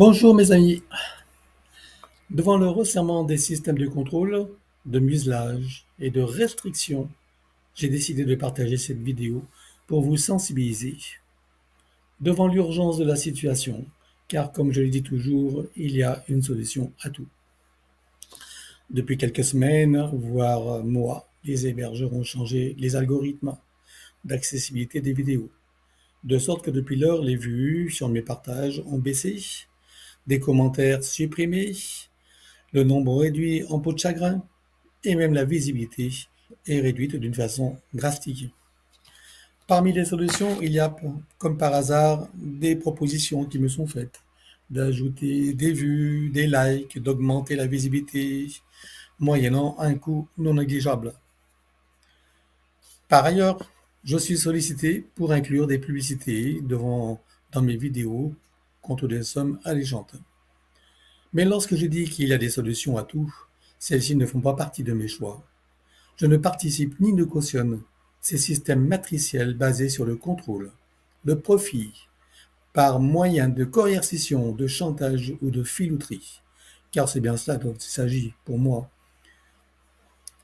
Bonjour mes amis. Devant le resserrement des systèmes de contrôle, de muselage et de restriction, j'ai décidé de partager cette vidéo pour vous sensibiliser devant l'urgence de la situation, car comme je le dis toujours, il y a une solution à tout. Depuis quelques semaines, voire mois, les hébergeurs ont changé les algorithmes d'accessibilité des vidéos, de sorte que depuis lors, les vues sur mes partages ont baissé, des commentaires supprimés, le nombre réduit en peau de chagrin et même la visibilité est réduite d'une façon drastique. Parmi les solutions, il y a, comme par hasard, des propositions qui me sont faites d'ajouter des vues, des likes, d'augmenter la visibilité, moyennant un coût non négligeable. Par ailleurs, je suis sollicité pour inclure des publicités dans mes vidéos contre des sommes alléchantes. Mais lorsque je dis qu'il y a des solutions à tout, celles-ci ne font pas partie de mes choix. Je ne participe ni ne cautionne ces systèmes matriciels basés sur le contrôle, le profit, par moyen de coercition, de chantage ou de filouterie, car c'est bien cela dont il s'agit pour moi.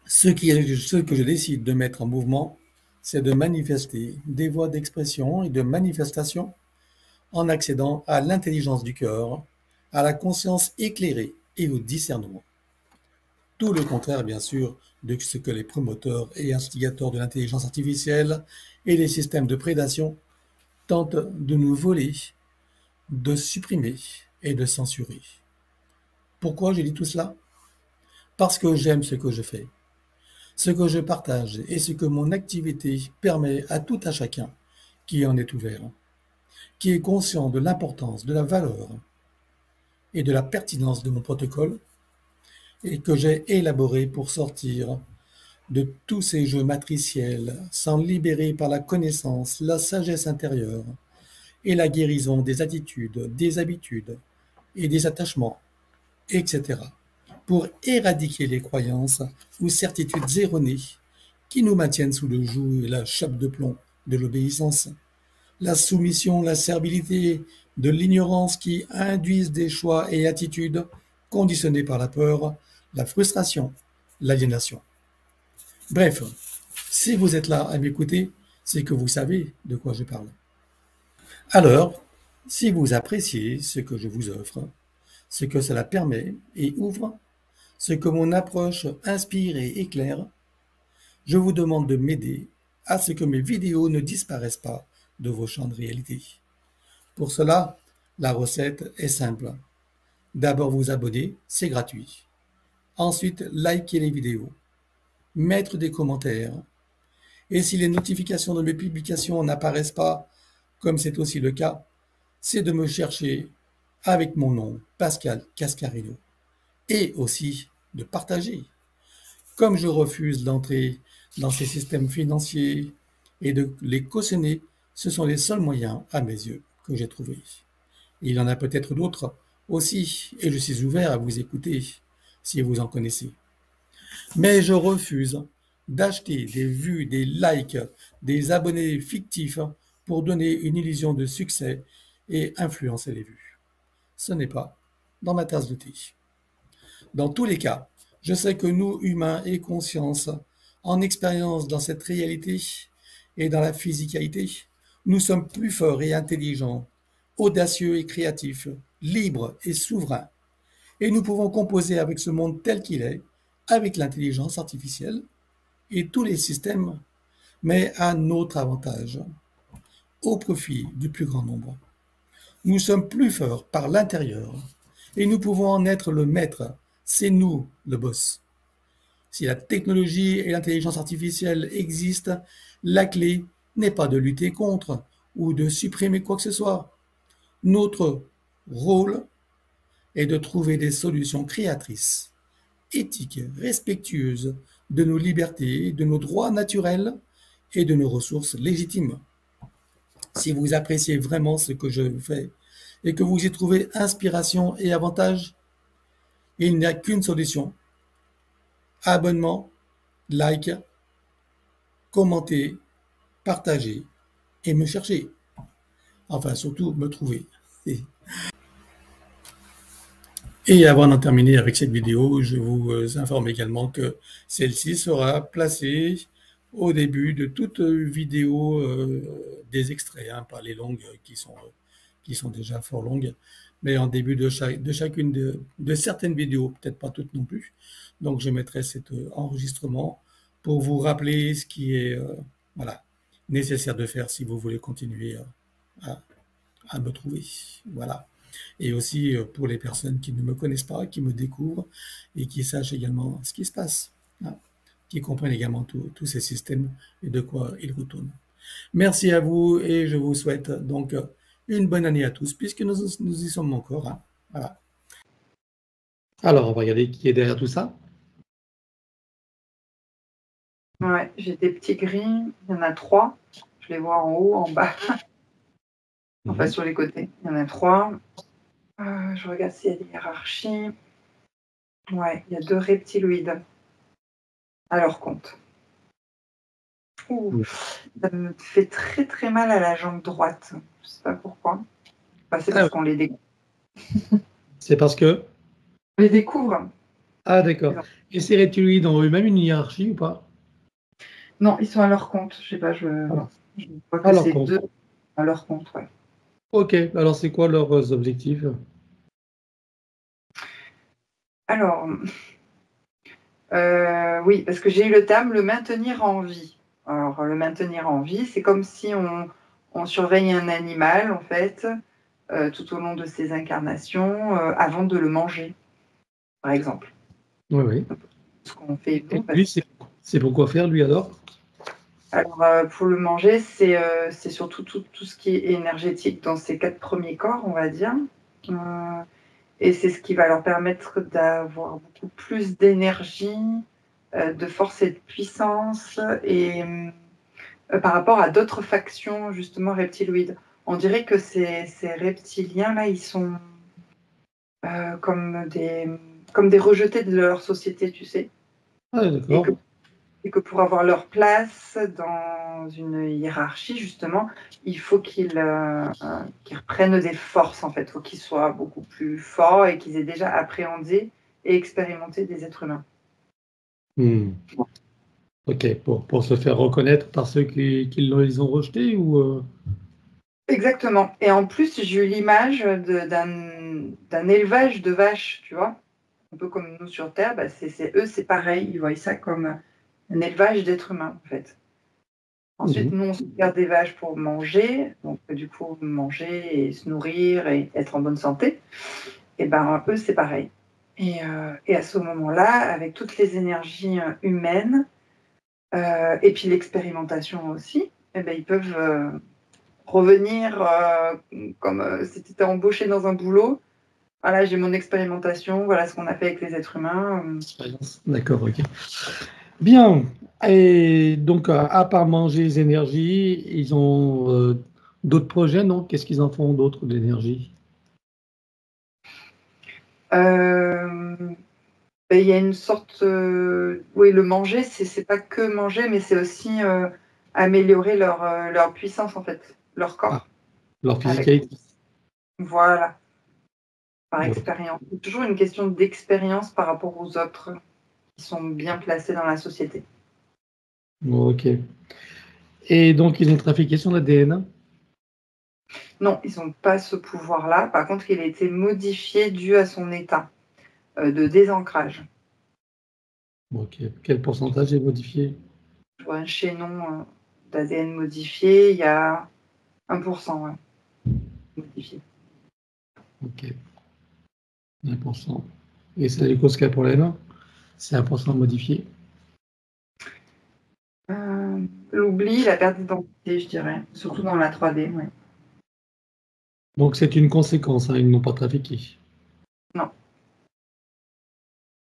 Ce que je décide de mettre en mouvement, c'est de manifester des voies d'expression et de manifestation en accédant à l'intelligence du cœur, à la conscience éclairée et au discernement. Tout le contraire, bien sûr, de ce que les promoteurs et instigateurs de l'intelligence artificielle et les systèmes de prédation tentent de nous voler, de supprimer et de censurer. Pourquoi je dis tout cela? Parce que j'aime ce que je fais, ce que je partage et ce que mon activité permet à tout un chacun qui en est ouvert, qui est conscient de l'importance, de la valeur et de la pertinence de mon protocole et que j'ai élaboré pour sortir de tous ces jeux matriciels, s'en libérer par la connaissance, la sagesse intérieure et la guérison des attitudes, des habitudes et des attachements, etc., pour éradiquer les croyances ou certitudes erronées qui nous maintiennent sous le joug et la chape de plomb de l'obéissance, la soumission, la servilité, de l'ignorance qui induisent des choix et attitudes conditionnés par la peur, la frustration, l'aliénation. Bref, si vous êtes là à m'écouter, c'est que vous savez de quoi je parle. Alors, si vous appréciez ce que je vous offre, ce que cela permet et ouvre, ce que mon approche inspire et éclaire, je vous demande de m'aider à ce que mes vidéos ne disparaissent pas de vos champs de réalité. Pour cela, la recette est simple. D'abord vous abonner, c'est gratuit. Ensuite, liker les vidéos, mettre des commentaires. Et si les notifications de mes publications n'apparaissent pas, comme c'est aussi le cas, c'est de me chercher avec mon nom, Pascal Cascarino, et aussi de partager. Comme je refuse d'entrer dans ces systèmes financiers et de les cautionner, ce sont les seuls moyens, à mes yeux, que j'ai trouvés. Il y en a peut-être d'autres aussi, et je suis ouvert à vous écouter si vous en connaissez. Mais je refuse d'acheter des vues, des likes, des abonnés fictifs pour donner une illusion de succès et influencer les vues. Ce n'est pas dans ma tasse de thé. Dans tous les cas, je sais que nous, humains et conscience, en expérience dans cette réalité et dans la physicalité, nous sommes plus forts et intelligents, audacieux et créatifs, libres et souverains. Et nous pouvons composer avec ce monde tel qu'il est, avec l'intelligence artificielle et tous les systèmes, mais à notre avantage, au profit du plus grand nombre. Nous sommes plus forts par l'intérieur et nous pouvons en être le maître. C'est nous le boss. Si la technologie et l'intelligence artificielle existent, la clé n'est pas de lutter contre ou de supprimer quoi que ce soit. Notre rôle est de trouver des solutions créatrices, éthiques, respectueuses de nos libertés, de nos droits naturels et de nos ressources légitimes. Si vous appréciez vraiment ce que je fais et que vous y trouvez inspiration et avantage, il n'y a qu'une solution. Abonnement, like, commenter, partager et me chercher. Enfin, surtout me trouver. Et avant d'en terminer avec cette vidéo, je vous informe également que celle-ci sera placée au début de toute vidéo des extraits, hein, pas les longues qui sont déjà fort longues, mais en début de chacune de certaines vidéos, peut-être pas toutes non plus. Donc je mettrai cet enregistrement pour vous rappeler ce qui est voilà, nécessaire de faire si vous voulez continuer à, à me trouver. Voilà. Et aussi pour les personnes qui ne me connaissent pas, qui me découvrent et qui sachent également ce qui se passe, hein, qui comprennent également tous ces systèmes et de quoi ils retournent. Merci à vous et je vous souhaite donc une bonne année à tous puisque nous y sommes encore, hein. Voilà. Alors, on va regarder qui est derrière tout ça. Ouais, j'ai des petits gris, il y en a 3. Je les vois en haut, en bas, enfin sur les côtés. Il y en a 3. Je regarde s'il y a des hiérarchies. Ouais, il y a 2 reptiloïdes à leur compte. Ouh, ça me fait très très mal à la jambe droite. Je sais pas pourquoi. Enfin, c'est parce qu'on les découvre. C'est parce que... On les découvre. Ah d'accord. Et ces reptiloïdes ont eux-mêmes une hiérarchie ou pas? Non, ils sont à leur compte. Je sais pas, je vois que c'est 2 à leur compte, ouais. Ok, alors c'est quoi leurs objectifs? Alors, oui, parce que j'ai eu le terme le maintenir en vie. Alors, le maintenir en vie, c'est comme si on surveille un animal, en fait, tout au long de ses incarnations, avant de le manger, par exemple. Oui, oui. Ce qu'on fait Et nous. lui, c'est pour quoi faire, lui, alors? Alors, pour le manger, c'est surtout tout ce qui est énergétique dans ses 4 premiers corps, on va dire. Et c'est ce qui va leur permettre d'avoir beaucoup plus d'énergie, de force et de puissance, et par rapport à d'autres factions, justement, reptiloïdes. On dirait que ces reptiliens-là, ils sont comme des rejetés de leur société, tu sais. Ah, d'accord. Et que pour avoir leur place dans une hiérarchie, justement, il faut qu'ils reprennent des forces, en fait. Il faut qu'ils soient beaucoup plus forts et qu'ils aient déjà appréhendé et expérimenté des êtres humains. Ok, pour se faire reconnaître par ceux qui les ont rejetés ou Exactement. Et en plus, j'ai eu l'image d'un élevage de vaches, tu vois. Un peu comme nous sur Terre, bah, eux, c'est pareil. Ils voient ça comme un élevage d'êtres humains, en fait. Ensuite, nous, on se garde des vaches pour manger, donc du coup, manger et se nourrir et être en bonne santé. Et ben, eux, c'est pareil. Et à ce moment-là, avec toutes les énergies humaines, et puis l'expérimentation aussi, eh ben, ils peuvent revenir comme si tu étais embauché dans un boulot. Voilà, j'ai mon expérimentation, voilà ce qu'on a fait avec les êtres humains. D'accord, ok. Bien. Et donc, à part manger les énergies, ils ont d'autres projets, non? Qu'est-ce qu'ils en font d'autre d'énergie? Il y a une sorte, oui, le manger, c'est pas que manger, mais c'est aussi améliorer leur puissance en fait, leur corps. Leur Avec, physicalité. voilà, par expérience. C'est toujours une question d'expérience par rapport aux autres qui sont bien placés dans la société. Ok. Et donc, ils ont trafiqué son ADN? Non, ils n'ont pas ce pouvoir-là. Par contre, il a été modifié dû à son état de désancrage. Ok. Quel pourcentage est modifié? Je vois un chaînon d'ADN modifié, il y a 1%, ouais, modifié. Ok. 1%. Et ça lui cause quel problème? C'est 1% modifié. L'oubli, la perte d'identité, je dirais, surtout dans la 3D, ouais. Donc, c'est une conséquence, hein, ils n'ont pas trafiqué. Non.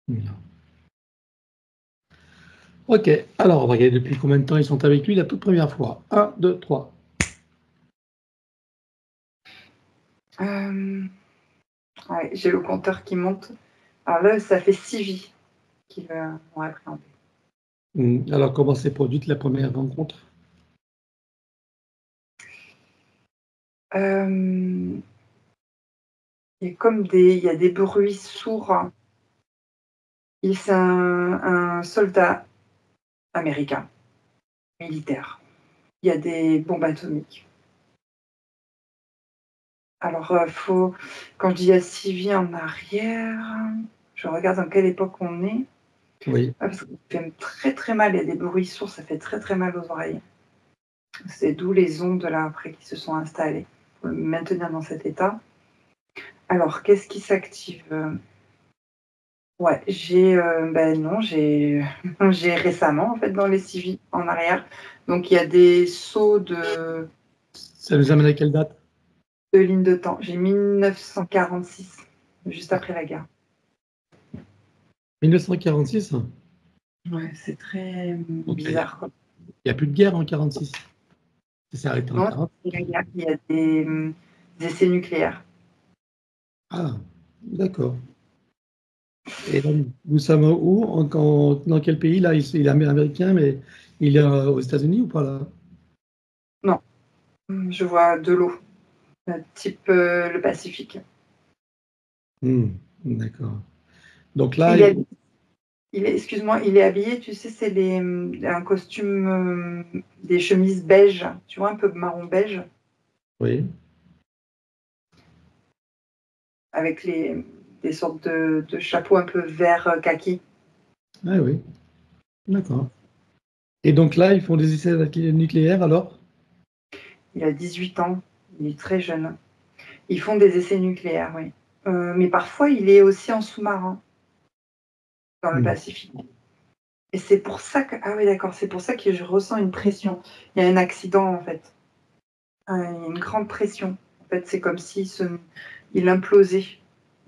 Bien. Ok, alors on va regarder depuis combien de temps ils sont avec lui la toute première fois. 1, 2, 3. Ouais, j'ai le compteur qui monte. Alors là, ça fait 6 vies qu'ils vont appréhender. Alors, comment s'est produite la première rencontre? il y a des bruits sourds. C'est un soldat américain, militaire. Il y a des bombes atomiques. Alors, quand je dis il y a 6 vies en arrière, je regarde dans quelle époque on est. Oui. Parce que ça fait très très mal, il y a des bruits sourds, ça fait très très mal aux oreilles. C'est d'où les ondes là après qui se sont installées pour le maintenir dans cet état. Alors, qu'est-ce qui s'active? Ouais, non, j'ai récemment en fait dans les 6 vies en arrière. Donc il y a des sauts Ça nous amène à quelle date? de ligne de temps. J'ai 1946, juste après la guerre. 1946? Ouais, c'est très Ok. bizarre, quoi. Il n'y a plus de guerre en 46. Ça s'est arrêté en Non, 40. c'est la guerre. Il y a des essais nucléaires. Ah, d'accord. Et donc, nous sommes où? Dans quel pays? Là, il est américain, mais il est aux États-Unis ou pas là? Non, je vois de l'eau, type le Pacifique. D'accord. Donc là, Il est, excuse-moi, il est habillé, tu sais, c'est un costume, des chemises beige, tu vois, un peu marron beige, oui. avec des sortes de chapeaux un peu vert kaki. Ah oui, d'accord. Et donc là, ils font des essais nucléaires alors? Il a 18 ans, il est très jeune. Ils font des essais nucléaires, oui. Mais parfois, il est aussi en sous-marin dans le Hmm. Pacifique. Et c'est pour ça que, ah oui, d'accord, c'est pour ça que je ressens une pression. Il y a un accident, en fait. Il y a une grande pression. En fait, c'est comme il implosait.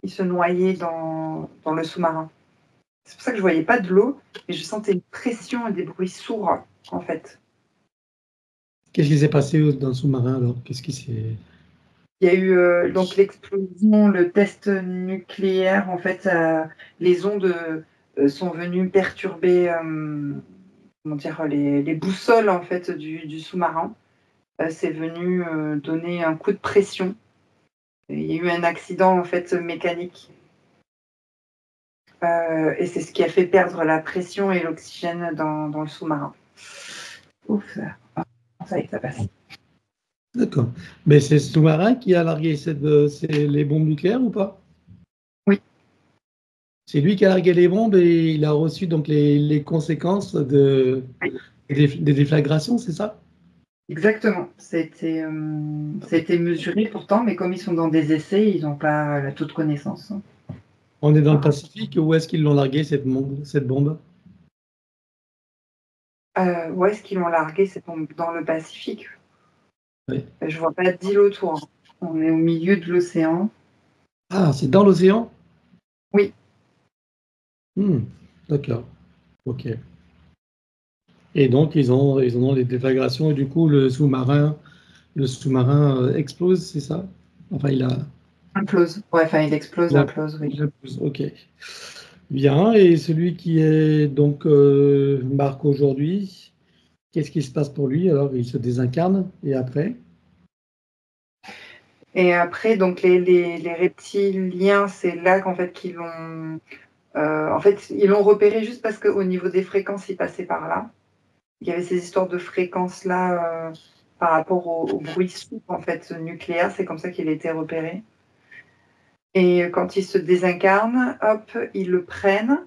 Il se noyait dans le sous-marin. C'est pour ça que je voyais pas de l'eau, mais je sentais une pression et des bruits sourds, en fait. Qu'est-ce qui s'est passé dans le sous-marin alors? Qu'est-ce qui s'est... Il y a eu donc l'explosion, le test nucléaire. En fait, les ondes sont venues perturber, comment dire, les boussoles en fait du sous-marin. C'est venu donner un coup de pression. Et il y a eu un accident en fait mécanique. Et c'est ce qui a fait perdre la pression et l'oxygène dans le sous-marin. Ouf, ça y est, ça passe. D'accord. Mais c'est ce sous-marin qui a largué les bombes nucléaires ou pas? Oui, C'est lui qui a largué les bombes et il a reçu donc les conséquences des déflagrations, c'est ça? exactement. Ça a été mesuré pourtant, mais comme ils sont dans des essais, ils n'ont pas la toute connaissance. On est dans le Pacifique, où est-ce qu'ils l'ont largué cette bombe? Où est-ce qu'ils l'ont largué? C'est dans le Pacifique. Oui. Je vois pas d'île autour. On est au milieu de l'océan. Ah, c'est dans l'océan? Oui, Hmm, d'accord. Ok. Et donc, ils ont les déflagrations et du coup, le sous-marin explose, c'est ça? Enfin, implose. Ouais, enfin, il explose, il a- implose, oui. il explose. Ok. Bien. Et celui qui est donc Marc aujourd'hui, qu'est-ce qui se passe pour lui? Alors, il se désincarne et après? Et après, donc les reptiliens, c'est là qu'en fait qu'ils l'ont. En fait, ils l'ont repéré juste parce qu'au niveau des fréquences, ils passaient par là. Il y avait ces histoires de fréquences là par rapport au bruit sourd en fait nucléaire. C'est comme ça qu'il a été repéré. Et quand il se désincarne, hop, ils le prennent,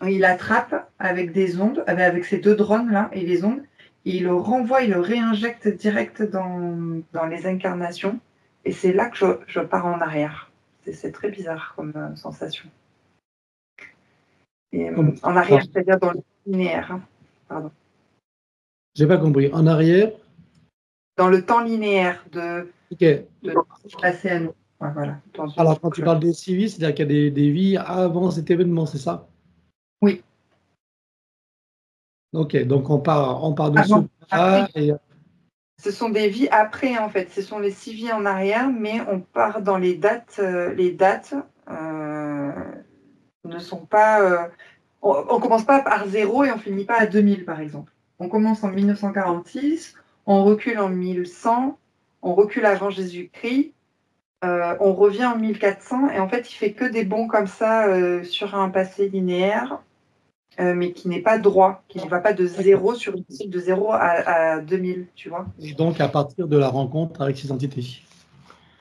ils l'attrapent avec des ondes, avec ces deux drones là et les ondes. Il le renvoie, il le réinjecte direct dans les incarnations. Et c'est là que je pars en arrière. C'est très bizarre comme sensation. Et, en arrière, c'est-à-dire dans le linéaire. Hein. Pardon. J'ai pas compris. En arrière? Dans le temps linéaire Ok. de passer à nous. Ouais, voilà, dans une Alors, quand tu boucle. parles des civils, c'est-à-dire qu'il y a des vies avant cet événement, c'est ça? Oui, Ok, donc on part de ce avant. point-là et Ce sont des vies après, en fait. Ce sont les 6 vies en arrière, mais on part dans les dates. Les dates ne sont pas. On commence pas par 0 et on finit pas à 2000, par exemple. On commence en 1946, on recule en 1100, on recule avant Jésus-Christ, On revient en 1400 et en fait, il fait que des bonds comme ça sur un passé linéaire, mais qui n'est pas droit, qui ne va pas de zéro sur une cycle de 0 à 2000, tu vois. Et donc, à partir de la rencontre avec ces entités.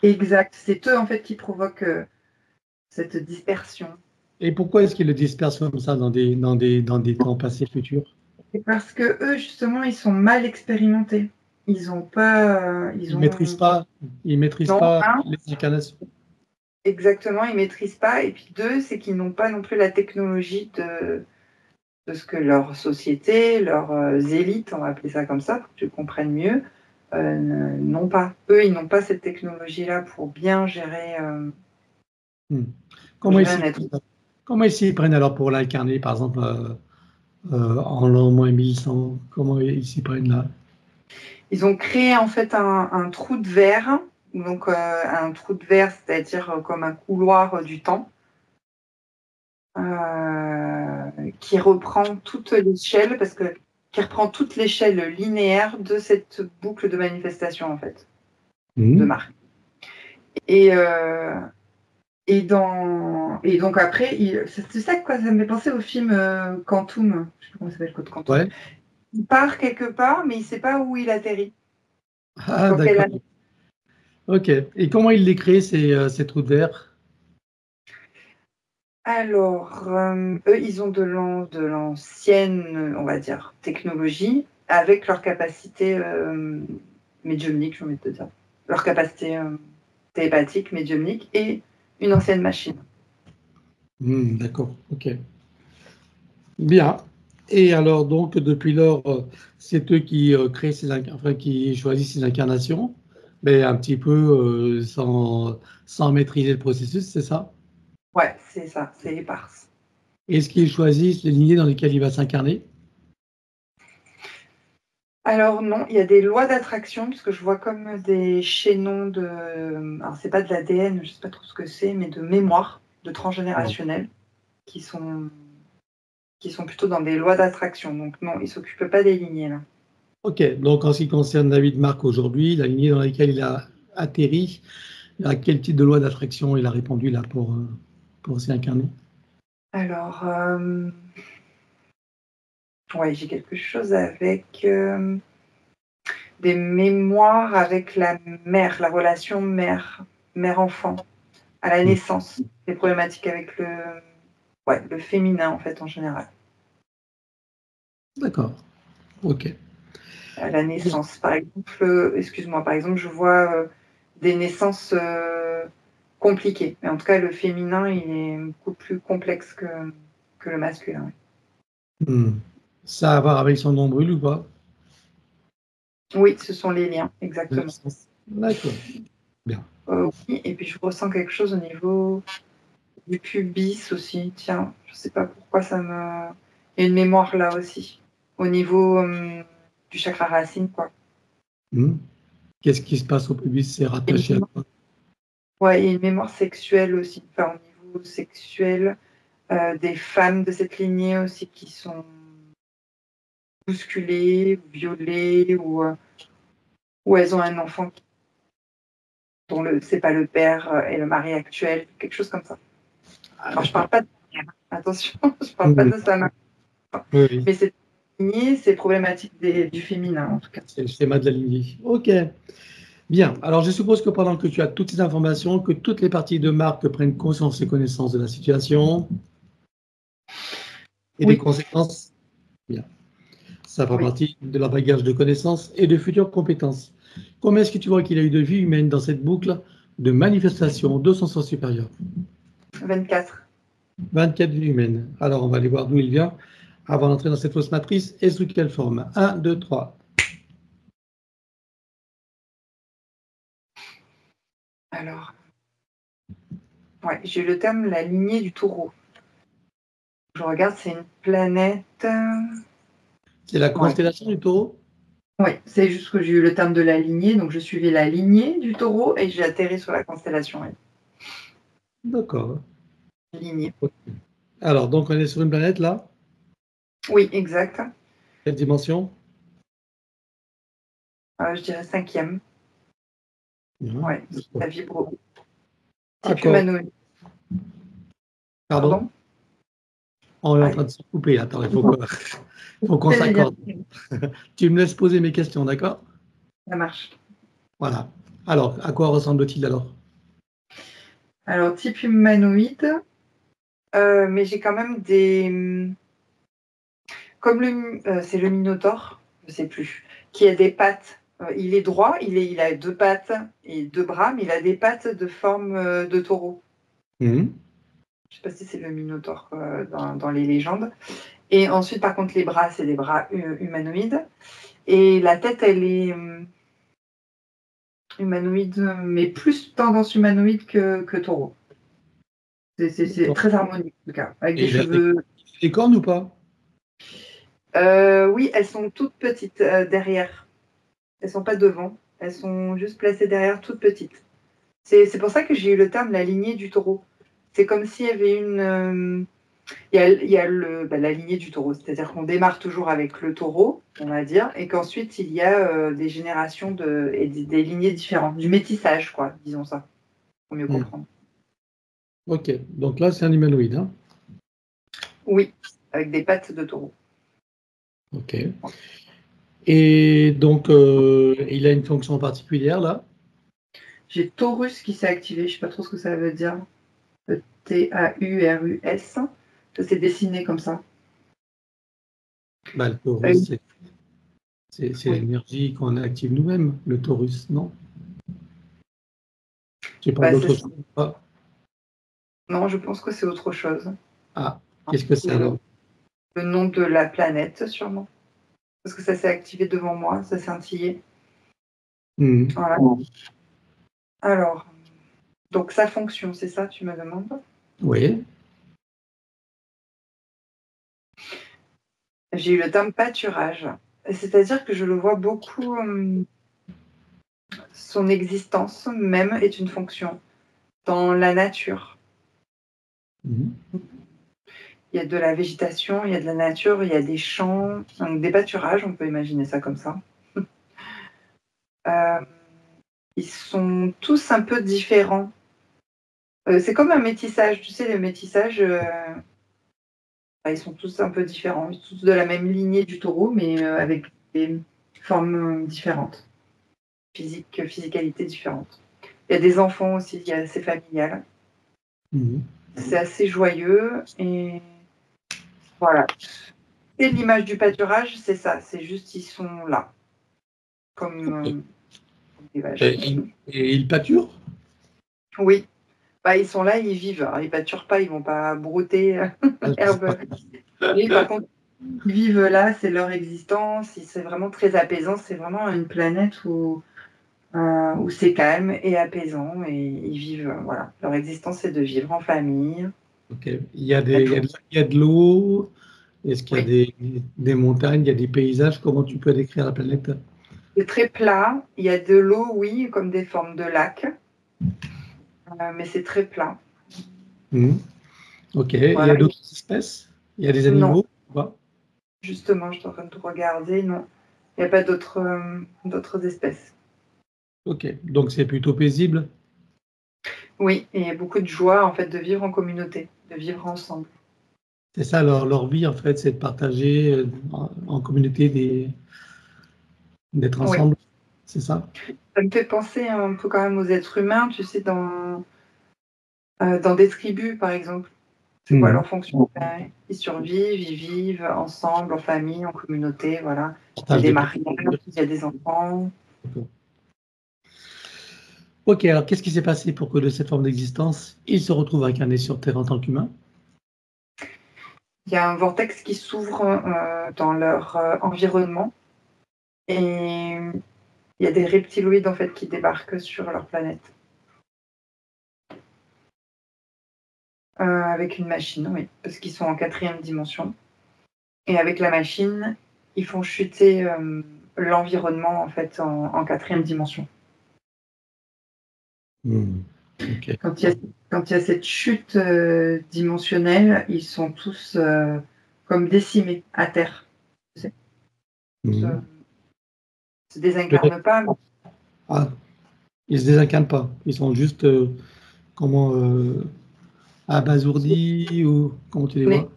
Exact. C'est eux, en fait, qui provoquent cette dispersion. Et pourquoi est-ce qu'ils le dispersent comme ça dans des temps passés futurs? C'est parce que eux, justement, ils sont mal expérimentés. Ils ont pas. Ils ne maîtrisent pas, Non, un, les incarnations. exactement, ils maîtrisent pas. Et puis deux, c'est qu'ils n'ont pas non plus la technologie de ce que leur société, leurs élites, on va appeler ça comme ça, pour que tu comprennes mieux, n'ont pas. Eux, ils n'ont pas cette technologie-là pour bien gérer, Comment un être. comment ils s'y prennent alors pour l'incarner, par exemple, en l'an moins 1100? Comment ils s'y prennent là? Ils ont créé en fait un trou de verre, donc un trou de verre, c'est-à-dire comme un couloir du temps, qui reprend toute l'échelle, qui reprend toute l'échelle linéaire de cette boucle de manifestation en fait, de marque. Et donc après, c'est ça quoi, ça me fait penser au film Quantum, je sais plus comment ça s'appelle, Code Quantum. Ouais. Il part quelque part, mais il ne sait pas où il atterrit. Ah, d'accord. Ok. Et comment ils les créent, ces trous de verre? Alors, eux, ils ont de l'ancienne, on va dire, technologie, avec leur capacité médiumnique, j'ai envie de te dire. Leur capacité télépathique, médiumnique, et une ancienne machine. D'accord, ok. Bien. Et alors, donc, depuis lors, c'est eux qui créent qui choisissent ces incarnations, mais un petit peu sans maîtriser le processus, c'est ça? Ouais, c'est ça, c'est éparse. Est-ce qu'ils choisissent les lignées dans lesquelles il va s'incarner? Alors non, il y a des lois d'attraction, parce que je vois comme des chaînons de... Alors c'est pas de l'ADN, je sais pas trop ce que c'est, mais de mémoire, de transgénérationnel, qui sont plutôt dans des lois d'attraction. Donc non, ils ne s'occupent pas des lignées là. Ok, donc en ce qui concerne David Marc aujourd'hui, la lignée dans laquelle il a atterri, à quel type de loi d'attraction il a répondu là pour s'y incarner? Alors, ouais, j'ai quelque chose avec des mémoires avec la mère, la relation mère-enfant à la naissance, des problématiques avec le féminin en fait en général. D'accord, ok. À la naissance, par exemple, excuse-moi, par exemple, je vois des naissances compliquées. Mais en tout cas, le féminin, il est beaucoup plus complexe que le masculin. Ça a à voir avec son nombril ou pas? Oui, ce sont les liens, exactement. D'accord, bien. Oui, et puis je ressens quelque chose au niveau du pubis aussi. Tiens, je sais pas pourquoi ça me... Il y a une mémoire là aussi, au niveau du chakra racine, quoi. Qu'est-ce qui se passe au pubis? C'est rattaché à quoi? Ouais, il y a une mémoire sexuelle aussi, enfin au niveau sexuel, des femmes de cette lignée aussi qui sont bousculées, violées, ou elles ont un enfant dont c'est pas le père et le mari actuel, quelque chose comme ça. Alors je parle pas de attention, je parle pas de ça. Oui. Mais cette lignée, c'est problématique du féminin, en tout cas. C'est le schéma de la lignée. Ok, bien. Alors, je suppose que pendant que tu as toutes ces informations, que toutes les parties de Marc prennent conscience et connaissance de la situation et des Oui, conséquences. Bien. Ça fera oui, partie de leur bagage de connaissances et de futures compétences. Combien est-ce que tu vois qu'il a eu de vie humaine dans cette boucle de manifestation de son sens supérieur? 24. 24 vies humaines. Alors, on va aller voir d'où il vient avant d'entrer dans cette fausse matrice et sous quelle forme. 1, 2, 3. Alors, ouais, j'ai le terme la lignée du taureau. Je regarde, c'est une planète. C'est la Ouais. constellation du taureau? Oui, c'est juste que j'ai eu le terme de la lignée, donc je suivais la lignée du taureau et j'ai atterri sur la constellation. Ouais. D'accord. Lignée. Alors, donc, on est sur une planète là? Oui, exact. Quelle dimension? Je dirais cinquième. Bien. Ouais, ça vibre. Type humanoïde. Pardon? On est en train de se couper. Attends, il faut qu'on s'accorde. Tu me laisses poser mes questions, d'accord? Ça marche. Voilà. Alors, à quoi ressemble-t-il alors? Alors, type humanoïde, mais j'ai quand même des... Comme c'est le Minotaure, je ne sais plus, qui a des pattes. Il est droit, il a 2 pattes et 2 bras, mais il a des pattes de forme de taureau. Je ne sais pas si c'est le Minotaure dans les légendes. Et ensuite, par contre, les bras, c'est des bras humanoïdes. Et la tête, elle est humanoïde, mais plus tendance humanoïde que taureau. C'est très harmonique, en tout cas, avec des cheveux. Des cornes ou pas? Oui, elles sont toutes petites derrière. Elles sont pas devant. Elles sont juste placées derrière, toutes petites. C'est pour ça que j'ai eu le terme la lignée du taureau. C'est comme s'il y avait une... Il y a la lignée du taureau, c'est-à-dire qu'on démarre toujours avec le taureau, on va dire, et qu'ensuite il y a des générations et des lignées différentes, du métissage, quoi, disons ça, pour mieux comprendre. Ok, donc là c'est un humanoïde, hein? Oui, avec des pattes de taureau. Ok. Et donc, il a une fonction particulière là? J'ai Taurus qui s'est activé, je ne sais pas trop ce que ça veut dire. Taurus. Ça s'est dessiné comme ça. Bah, le Taurus, c'est l'énergie qu'on active nous-mêmes, le Taurus, non? Tu parles d'autre chose ou pas? Non, je pense que c'est autre chose. Ah, qu'est-ce que c'est alors? Le nom de la planète, sûrement. Parce que ça s'est activé devant moi, ça s'est scintillé. Voilà. Alors, donc sa fonction, c'est ça, tu me demandes? Oui. J'ai eu le terme pâturage. C'est-à-dire que je le vois beaucoup, son existence même est une fonction dans la nature. Il y a de la végétation, il y a de la nature, il y a des champs, donc des pâturages, on peut imaginer ça comme ça. Ils sont tous un peu différents. C'est comme un métissage, tu sais, le métissage, ils sont tous un peu différents. Ils sont tous de la même lignée du taureau, mais avec des formes différentes, physicalité différentes. Il y a des enfants aussi, il y a assez familial. C'est assez joyeux et voilà. Et l'image du pâturage, c'est ça, c'est juste ils sont là, comme des vaches. Et ils pâturent? Oui, bah, ils sont là, ils vivent. Alors, ils pâturent pas, ils vont pas brouter l'herbe. Oui, par contre, ils vivent là, c'est leur existence, c'est vraiment très apaisant, c'est vraiment une planète où c'est calme et apaisant et ils vivent, voilà, leur existence c'est de vivre en famille. Ok. Il y a de l'eau, est-ce qu'il y a des montagnes, il y a des paysages, comment tu peux décrire la planète? C'est très plat, il y a de l'eau, oui, comme des formes de lacs, mais c'est très plat. Ok, Voilà. il y a d'autres espèces? Il y a des animaux ou pas? Justement, je suis en train de tout regarder, non, il n'y a pas d'autres espèces. Ok, donc c'est plutôt paisible? Oui, et il y a beaucoup de joie en fait de vivre en communauté, de vivre ensemble. C'est ça leur vie en fait, c'est de partager en communauté, d'être ensemble, c'est ça? Ça me fait penser un peu quand même aux êtres humains, tu sais, dans des tribus par exemple. C'est quoi leur fonction? Ils survivent, ils vivent ensemble, en famille, en communauté, voilà. Il y a des mariages, il y a des enfants. Ok, alors qu'est-ce qui s'est passé pour que de cette forme d'existence, ils se retrouvent incarnés sur Terre en tant qu'humains? Il y a un vortex qui s'ouvre dans leur environnement et il y a des reptiloïdes en fait qui débarquent sur leur planète. Avec une machine, oui, parce qu'ils sont en 4e dimension. Et avec la machine, ils font chuter l'environnement en fait en 4e dimension. Okay. Quand il y a cette chute dimensionnelle, ils sont tous comme décimés à terre. Tu sais. Se désincarnent pas. Ah, ils se désincarnent pas, ils sont juste comment abasourdis ou comment tu les vois?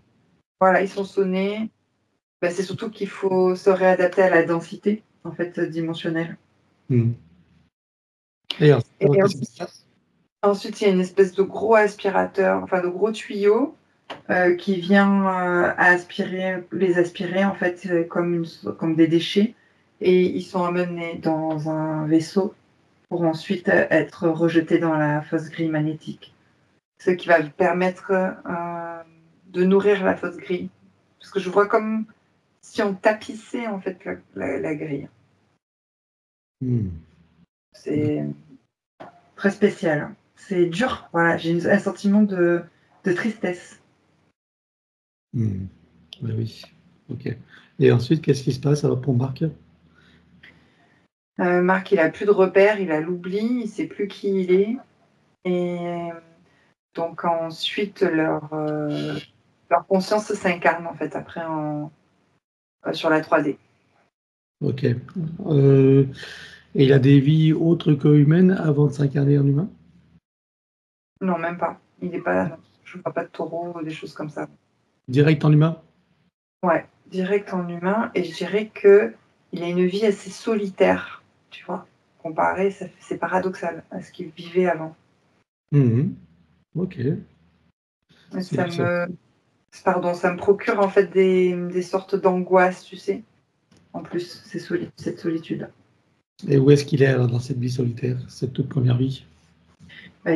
Voilà, ils sont sonnés. Bah, c'est surtout qu'il faut se réadapter à la densité, en fait, dimensionnelle. Hmm. Et Et qu'est-ce qui se passe? ensuite, il y a une espèce de gros aspirateur, enfin de gros tuyau qui vient les aspirer en fait comme des déchets et ils sont amenés dans un vaisseau pour ensuite être rejetés dans la fosse grille magnétique. Ce qui va permettre de nourrir la fosse grille. Parce que je vois comme si on tapissait en fait la grille. Hmm. C'est très spécial. C'est dur, voilà, j'ai un sentiment de tristesse. Hmm. Ouais, oui. Ok. Et ensuite, qu'est-ce qui se passe alors pour Marc? Marc, il a plus de repères, il a l'oubli, il sait plus qui il est. Et donc ensuite, leur conscience s'incarne en fait après sur la 3D. Ok. Et il a des vies autres que humaines avant de s'incarner en humain? Non, même pas. Il n'est pas. Non. Je ne vois pas de taureau ou des choses comme ça. Direct en humain? Ouais, direct en humain. Et je dirais qu'il a une vie assez solitaire, tu vois. Comparé, c'est paradoxal à ce qu'il vivait avant. Mhm. Ok. Et C'est ça. ça me procure en fait des sortes d'angoisse, tu sais. En plus, cette solitude. Et où est-ce qu'il est alors dans cette vie solitaire, cette toute première vie? Bah,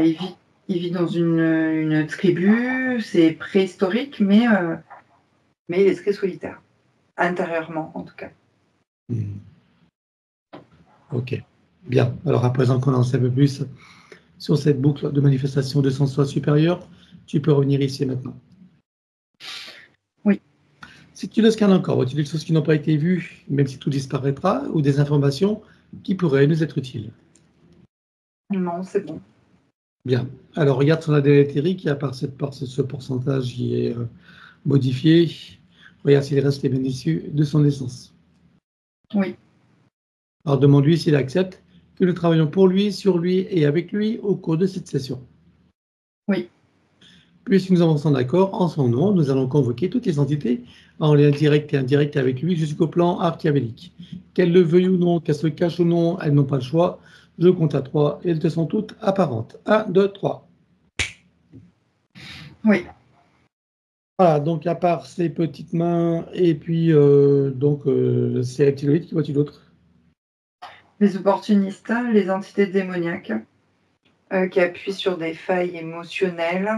il vit dans une tribu, c'est préhistorique, mais il est très solitaire, intérieurement en tout cas. Mhm. Ok. Bien. Alors à présent qu'on en sait un peu plus sur cette boucle de manifestation de son soi supérieur, tu peux revenir ici et maintenant. Oui. Si tu le scannes encore, vois-tu des choses qui n'ont pas été vues, même si tout disparaîtra, ou des informations qui pourraient nous être utiles? Non, c'est bon. Bien. Alors regarde son ADN éthérique, et à part ce pourcentage qui est modifié, regarde s'il reste les bien issus de son essence. Oui. Alors demande-lui s'il accepte que nous travaillons pour lui, sur lui et avec lui au cours de cette session. Oui. Puisque nous avons son accord, en son nom, nous allons convoquer toutes les entités en lien direct et indirect avec lui jusqu'au plan archiavélique. Qu'elles le veuillent ou non, qu'elles se cachent ou non, elles n'ont pas le choix. Je compte à 3 et elles te sont toutes apparentes. 1, 2, 3. Oui. Voilà, donc à part ces petites mains et puis ces reptiloïdes, qui vois-tu d'autre? Les opportunistes, les entités démoniaques qui appuient sur des failles émotionnelles.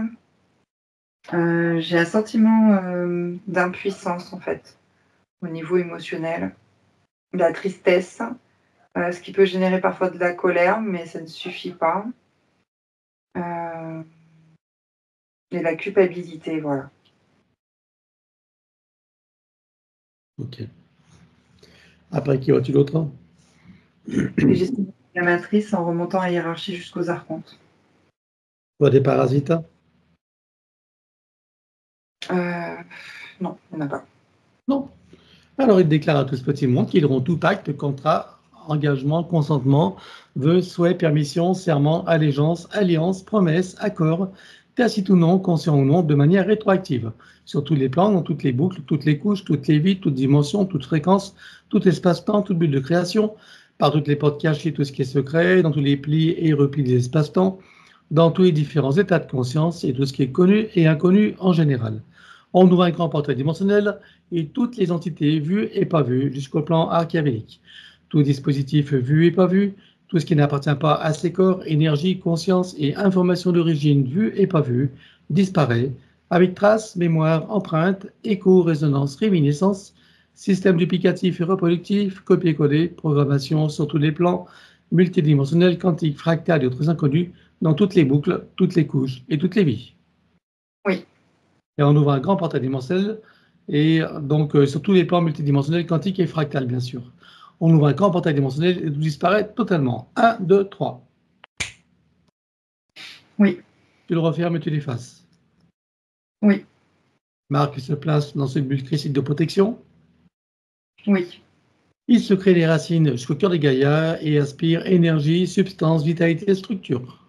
J'ai un sentiment d'impuissance en fait au niveau émotionnel, de la tristesse, ce qui peut générer parfois de la colère, mais ça ne suffit pas. Euh, et la culpabilité, voilà. Ok. Après, qui vois-tu d'autre? Et j'estime la matrice en remontant la hiérarchie jusqu'aux archontes. Vois des parasites? Euh, non, il n'y en a pas. Non. Alors il déclare à tout ce petit monde qu'ils auront tout acte, contrat, engagement, consentement, vœu, souhait, permission, serment, allégeance, alliance, promesse, accord, tacite ou non, conscient ou non, de manière rétroactive, sur tous les plans, dans toutes les boucles, toutes les couches, toutes les vies, toutes dimensions, toutes fréquences, tout espace-temps, tout but de création, par toutes les portes cachées, tout ce qui est secret, dans tous les plis et replis des espaces-temps, dans tous les différents états de conscience et tout ce qui est connu et inconnu en général. On ouvre un grand portail dimensionnel et toutes les entités vues et pas vues jusqu'au plan archiavélique. Tout dispositif vu et pas vu, tout ce qui n'appartient pas à ces corps, énergie, conscience et information d'origine vue et pas vue, disparaît avec traces, mémoire, empreinte, écho, résonance, réminiscence, système duplicatif et reproductif, copier-coller, programmation sur tous les plans, multidimensionnels, quantiques, fractales et autres inconnus, dans toutes les boucles, toutes les couches et toutes les vies. Oui. Et on ouvre un grand portail dimensionnel, et donc sur tous les plans multidimensionnels, quantiques et fractales, bien sûr. On ouvre un grand portail dimensionnel et tout disparaît totalement. 1, 2, 3. Oui. Tu le refermes et tu l'effaces. Oui. Marc se place dans ce bulle critique de protection. Oui. Il se crée les racines jusqu'au cœur des Gaïa et aspire énergie, substance, vitalité, structure.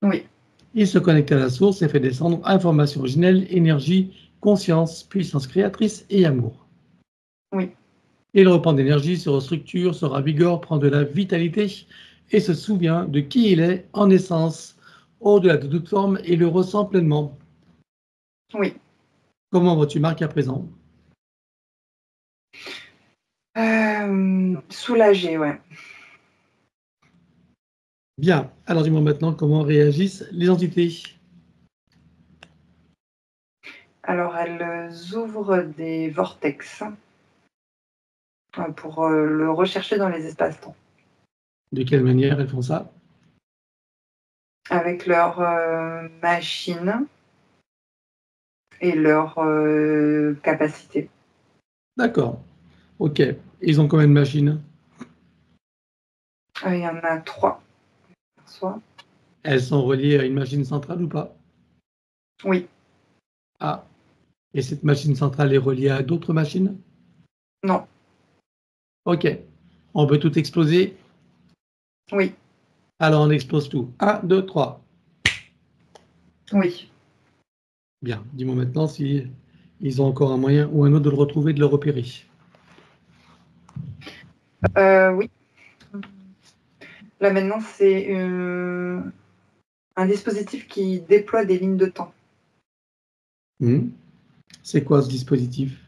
Oui. Il se connecte à la source et fait descendre information originelle, énergie, conscience, puissance créatrice et amour. Oui. Il reprend d'énergie, se restructure, se ravigore, prend de la vitalité et se souvient de qui il est en essence, au-delà de toute forme, et le ressent pleinement. Oui. Comment vas-tu, Marc, à présent? Soulagée, ouais. Bien. Alors dis-moi maintenant comment réagissent les entités. Alors, elles ouvrent des vortex pour le rechercher dans les espaces-temps. De quelle manière elles font ça? Avec leur machine et leur capacité. D'accord. Ok. Ils ont combien de machines? Il y en a 3, soit. Elles sont reliées à une machine centrale ou pas? Oui. Ah. Et cette machine centrale est reliée à d'autres machines? Non. Ok. On peut tout exploser? Oui. Alors on explose tout. 1, 2, 3. Oui. Bien. Dis-moi maintenant si ils ont encore un moyen ou un autre de le retrouver, de le repérer. Oui. Là maintenant, c'est un dispositif qui déploie des lignes de temps. C'est quoi ce dispositif?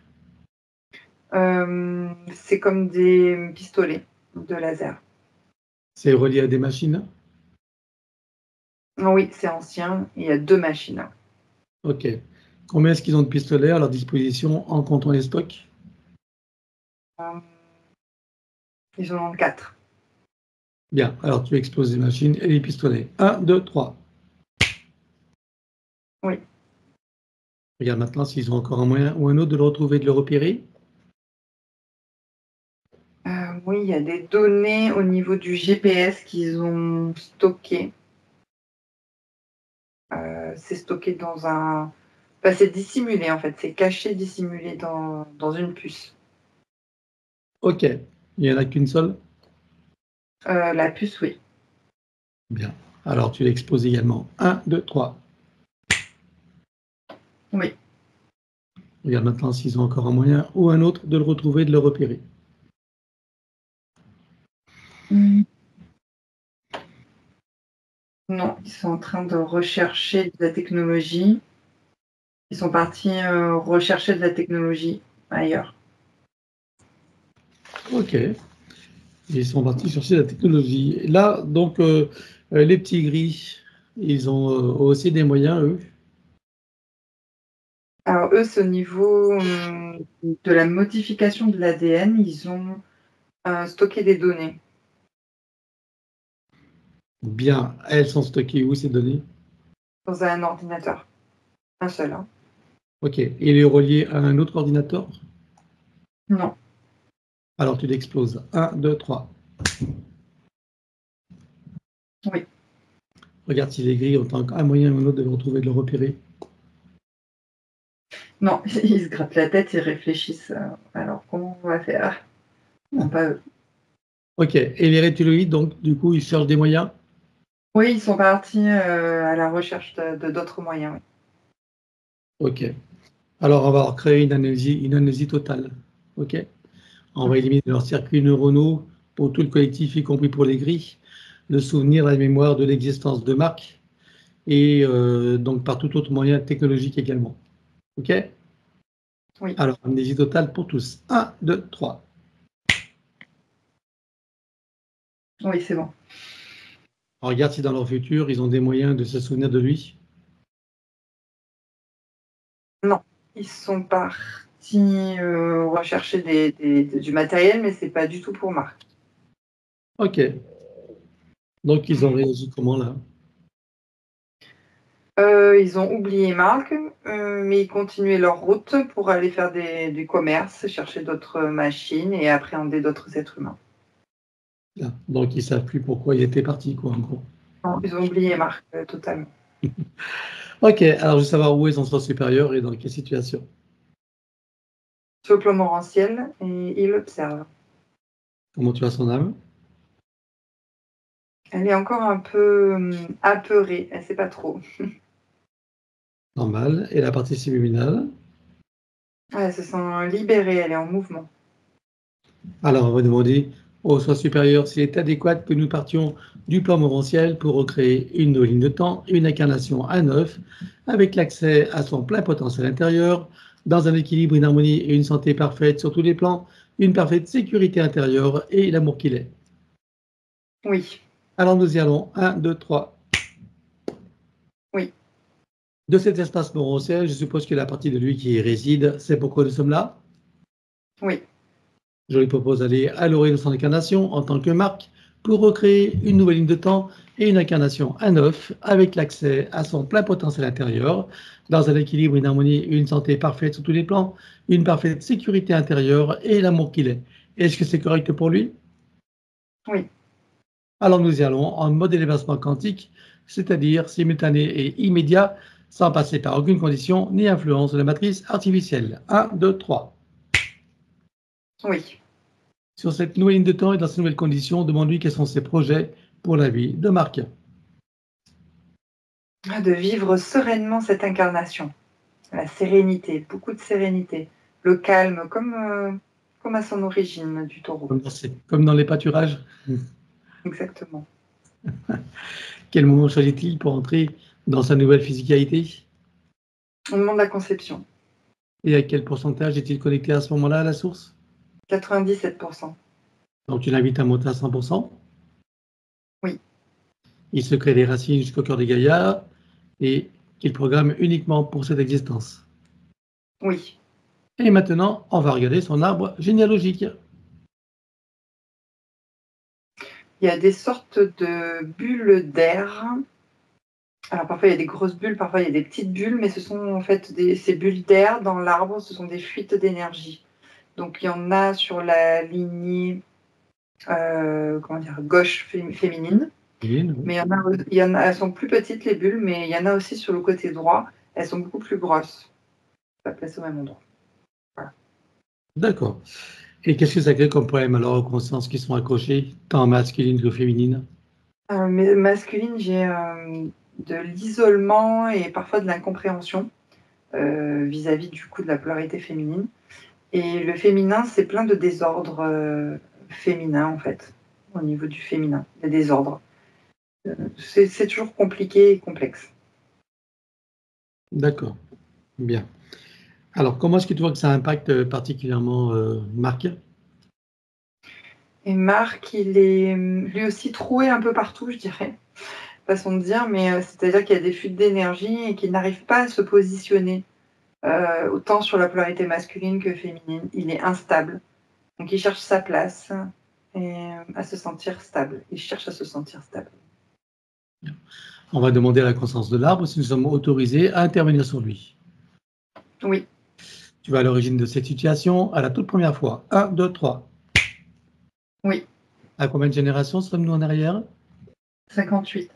C'est comme des pistolets de laser. C'est relié à des machines? Oui, c'est ancien. Il y a 2 machines. Ok. Combien est-ce qu'ils ont de pistolets à leur disposition en comptant les stocks? Euh, Ils en ont 4. Bien. Alors tu exploses les machines et les pistolets. 1, 2, 3. Oui. Regarde maintenant s'ils ont encore un moyen ou un autre de le retrouver, de le repérer. Oui, il y a des données au niveau du GPS qu'ils ont stockées. C'est stocké dans un... Enfin, c'est dissimulé en fait, c'est caché, dissimulé dans une puce. Ok. Il n'y en a qu'une seule? La puce, oui. Bien. Alors tu l'exploses également. 1, 2, 3. Oui. Regarde maintenant s'ils ont encore un moyen ou un autre de le retrouver, de le repérer. Non, ils sont en train de rechercher de la technologie. Ils sont partis rechercher de la technologie ailleurs. Ok. Ils sont partis chercher la technologie. Là, donc, les petits gris, ils ont aussi des moyens, eux. Alors eux, c'est au niveau de la modification de l'ADN, ils ont stocké des données. Bien, elles sont stockées où, ces données? Dans un ordinateur. Un seul, hein. Ok. Il est relié à un autre ordinateur? Non. Alors tu l'exploses. 1, 2, 3. Oui. Regarde si les gris ont un moyen ou un autre de le retrouver, de le repérer. Non, ils se grattent la tête, ils réfléchissent. Alors comment on va faire? Non, pas eux. Ok. Et les reptiloïdes, donc, du coup, ils cherchent des moyens? Oui, ils sont partis à la recherche de d'autres moyens. Ok. Alors, on va créer une amnésie totale. Ok. On Oui. va éliminer leurs circuits neuronaux pour tout le collectif, y compris pour les gris, le souvenir, la mémoire de l'existence de Marc, et donc par tout autre moyen technologique également. OK? Oui. Alors, amnésie totale pour tous. 1, 2, 3. Oui, c'est bon. On regarde si dans leur futur, ils ont des moyens de se souvenir de lui. Non, ils sont partis rechercher du matériel, mais c'est pas du tout pour Marc. OK. Donc, ils ont réagi comment là? Ils ont oublié Marc, mais ils continuaient leur route pour aller faire du commerce, chercher d'autres machines et appréhender d'autres êtres humains. Là. Donc, ils ne savent plus pourquoi il était parti, quoi, en gros. Non, ils ont oublié Marc totalement. OK. Alors, je veux savoir où est son sens supérieur et dans quelle situation. Sur le plan morantiel, et il observe. Comment tu as son âme? Elle est encore un peu apeurée, elle ne sait pas trop. Normal. Et la partie subliminale? Elle se sent libérée, elle est en mouvement. Alors, on va demander au soi supérieur s'il est adéquat que nous partions du plan morantiel pour recréer une nouvelle ligne de temps, une incarnation à neuf, avec l'accès à son plein potentiel intérieur, dans un équilibre, une harmonie et une santé parfaite sur tous les plans, une parfaite sécurité intérieure et l'amour qu'il est. Oui, Alors nous y allons. 1, 2, 3. oui, De cet espace morantiel, je suppose que la partie de lui qui y réside, c'est pourquoi nous sommes là. oui, Je lui propose d'aller à l'origine de son incarnation en tant que marque pour recréer une nouvelle ligne de temps et une incarnation à neuf avec l'accès à son plein potentiel intérieur, dans un équilibre, une harmonie, une santé parfaite sur tous les plans, une parfaite sécurité intérieure et l'amour qu'il est. Est-ce que c'est correct pour lui? oui. Alors nous y allons en mode élévation quantique, c'est-à-dire simultané et immédiat, sans passer par aucune condition ni influence de la matrice artificielle. 1, 2, 3. Oui. Sur cette nouvelle ligne de temps et dans ces nouvelles conditions, demande-lui quels sont ses projets pour la vie de Marc. De vivre sereinement cette incarnation. La sérénité, beaucoup de sérénité. Le calme, comme à son origine du taureau. Comme dans les pâturages. Exactement. Quel moment choisit-il pour entrer dans sa nouvelle physicalité? Au moment de la conception. Et à quel pourcentage est-il connecté à ce moment-là à la source? 97%. Donc tu l'invites à monter à 100%. Oui. Il se crée des racines jusqu'au cœur des gaillards et qu'il programme uniquement pour cette existence. Oui. Et maintenant, on va regarder son arbre généalogique. Il y a des sortes de bulles d'air. Alors parfois il y a des grosses bulles, parfois il y a des petites bulles, mais ce sont en fait ces bulles d'air dans l'arbre, ce sont des fuites d'énergie. Donc il y en a sur la lignée gauche féminine, mais elles sont plus petites les bulles, mais il y en a aussi sur le côté droit, elles sont beaucoup plus grosses, pas placées au même endroit. Voilà. D'accord. Et qu'est-ce que ça crée comme problème alors aux consciences qui sont accrochées, tant masculines que féminines? Mais masculine, j'ai de l'isolement et parfois de l'incompréhension vis-à-vis du coup de la polarité féminine. Et le féminin, c'est plein de désordres féminins en fait, au niveau du féminin, des désordres. C'est toujours compliqué et complexe. D'accord, bien. Alors, comment est-ce que tu vois que ça impacte particulièrement Marc? Et Marc, il est lui aussi troué un peu partout, je dirais, façon de dire, mais c'est-à-dire qu'il y a des fuites d'énergie et qu'il n'arrive pas à se positionner autant sur la polarité masculine que féminine. Il est instable. Donc il cherche sa place et à se sentir stable. Il cherche à se sentir stable. On va demander à la conscience de l'arbre si nous sommes autorisés à intervenir sur lui. Oui. Tu vas à l'origine de cette situation à la toute première fois. 1, 2, 3. Oui. À combien de générations sommes-nous en arrière? 58.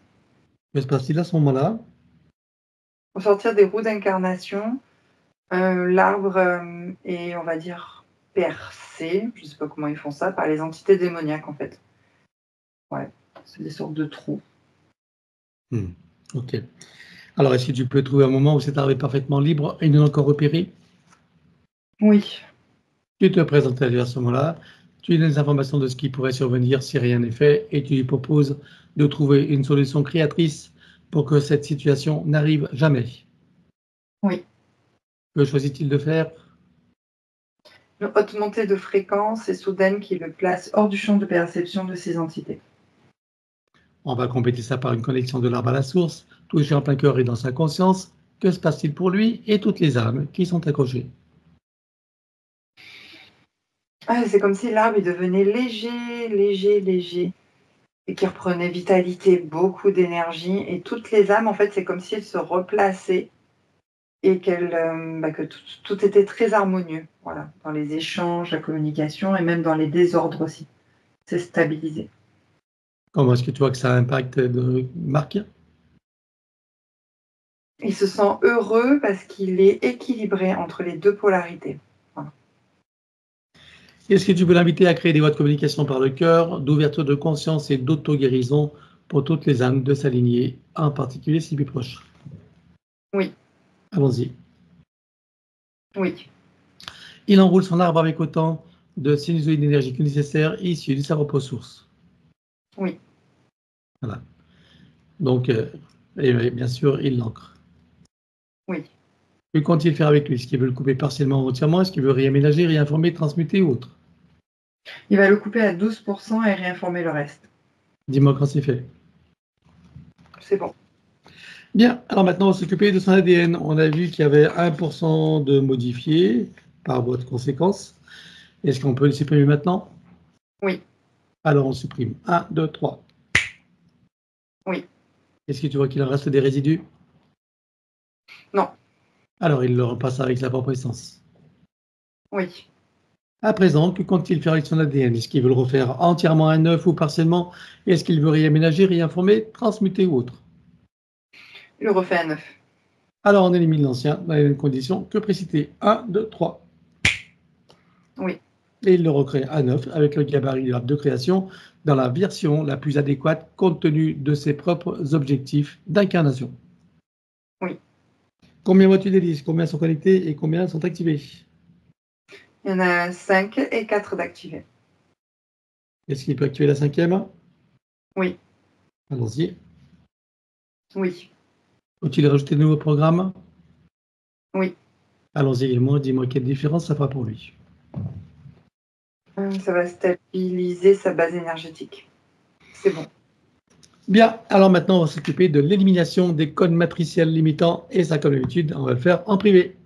Que se passe-t-il à ce moment-là? Pour sortir des roues d'incarnation, l'arbre est, on va dire, percé, je ne sais pas comment ils font ça, par les entités démoniaques en fait. Ouais, c'est des sortes de trous. Ok. Alors, est-ce que tu peux trouver un moment où cet arbre est parfaitement libre et non encore repéré? Oui. Tu te présentes à lui à ce moment-là, tu lui donnes des informations de ce qui pourrait survenir si rien n'est fait et tu lui proposes de trouver une solution créatrice pour que cette situation n'arrive jamais. Oui. Que choisit-il de faire? Une haute montée de fréquence et soudaine qui le place hors du champ de perception de ces entités. On va compléter ça par une connexion de l'arbre à la source, touché en plein cœur et dans sa conscience. Que se passe-t-il pour lui et toutes les âmes qui sont accrochées? Ah, c'est comme si l'arbre il devenait léger, léger, léger, et qui reprenait vitalité, beaucoup d'énergie. Et toutes les âmes, en fait, c'est comme si elles se replaçaient et que tout était très harmonieux, voilà, dans les échanges, la communication et même dans les désordres aussi. C'est stabilisé. Comment est-ce que tu vois que ça impacte de Marc? Il se sent heureux parce qu'il est équilibré entre les deux polarités. Voilà. Est-ce que tu peux l'inviter à créer des voies de communication par le cœur, d'ouverture de conscience et d'auto-guérison pour toutes les âmes de s'aligner, en particulier ses plus proches. Oui. Allons-y. Oui. Il enroule son arbre avec autant de sinusoïdes d'énergie que nécessaire issus de sa propre source. Oui. Voilà. Donc, et bien sûr, il l'ancre. Oui. Que compte-t-il faire avec lui? Est-ce qu'il veut le couper partiellement ou entièrement? Est-ce qu'il veut réaménager, réinformer, transmuter ou autre? Il va le couper à 12% et réinformer le reste. Dis-moi quand c'est fait. C'est bon. Bien, alors maintenant on va s'occuper de son ADN. On a vu qu'il y avait 1% de modifié par voie de conséquence. Est-ce qu'on peut le supprimer maintenant? Oui. Alors on supprime. 1, 2, 3. Oui. Est-ce que tu vois qu'il en reste des résidus? Non. Alors il le repasse avec sa propre essence. Oui. À présent, que compte-t-il faire avec son ADN? Est-ce qu'il veut le refaire entièrement à neuf ou partiellement? Est-ce qu'il veut réaménager, réinformer, transmuter ou autre? Il le refait à 9. Alors on élimine l'ancien dans les mêmes conditions que précité. 1, 2, 3. Oui. Et il le recrée à neuf avec le gabarit de l'arbre de création dans la version la plus adéquate compte tenu de ses propres objectifs d'incarnation. Oui. Combien vois-tu d'hélices? Combien sont connectés et combien sont activés? Il y en a 5 et 4 d'activés. Est-ce qu'il peut activer la 5e? Oui. Allons-y. Oui. Faut-il rajouter de nouveaux programmes? Oui. Allons-y également, dis-moi quelle différence ça fera pour lui. Ça va stabiliser sa base énergétique. C'est bon. Bien, alors maintenant on va s'occuper de l'élimination des codes matriciels limitants et ça comme d'habitude, on va le faire en privé.